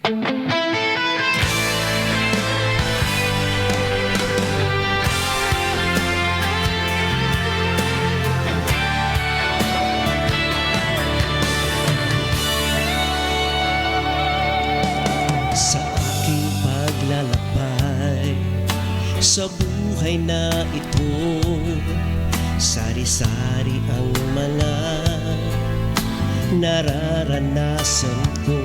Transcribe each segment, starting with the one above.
Sa aking paglalakbay sa buhay na ito, sari-sari ang mga nararanasan ko.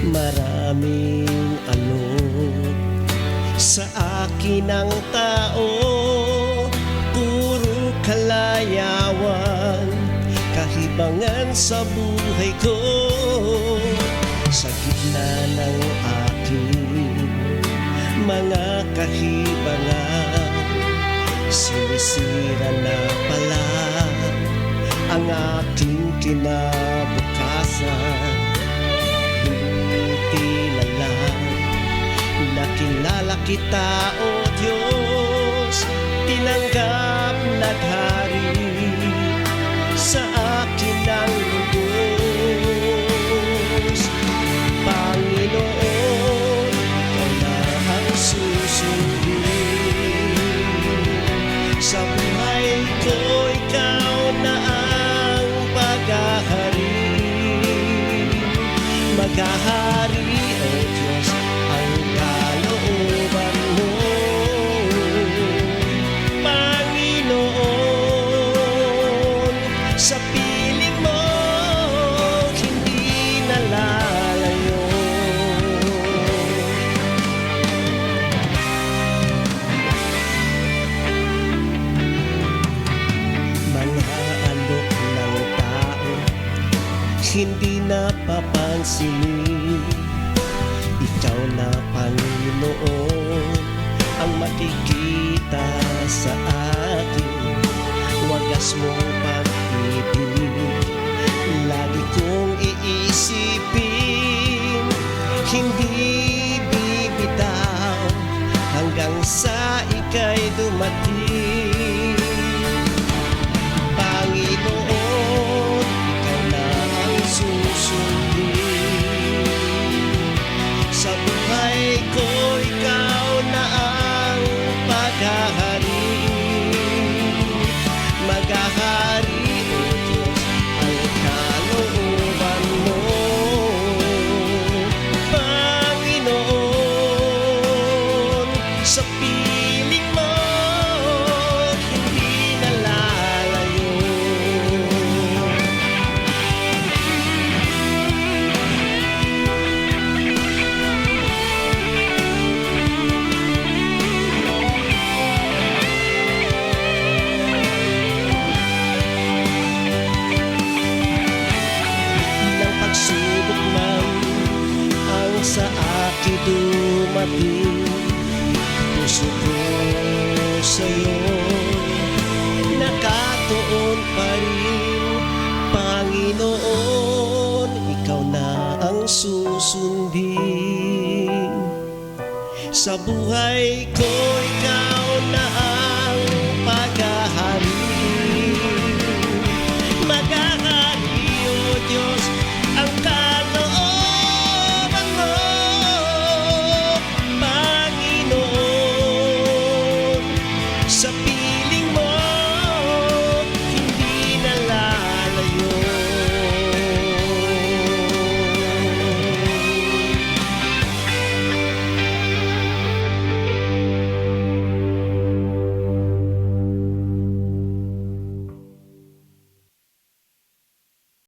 Maraming alok sa akin ang tao, puro kalayawan, kahibangan sa buhay ko. Sa gitna ng aking mga kahibangan, sinisira na pala ang aking kinabukasan. Buti na lang nakilala kita, O Diyos, tinanggap naghari sa akin ang lubos. Panginoon, ikaw na ang susundin sa buhay ko, ikaw na ang paghahari. Maghahari, O Diyos, ang kalooban mo. Panginoon, sa piling mo hindi nalalayo. Mga alok ng tao hindi napapansinin, ikaw na Panginoon ang makikita sa akin. Wagas mong pag-ibig lagi kong iisipin, hindi bibitaw hanggang sa ika'y dumating. Panginoon, ikaw na ang susundin sa buhay ko, ikaw na ang paghahari. Maghahari, O Diyos, ang kalooban mo. Panginoon, sa piling mo hindi nalalayo. Ilang pagsubok man ang sa akin dumating, puso ko sa'yo nakatuon pa rin. Panginoon, ikaw na ang susundin sa buhay ko, ikaw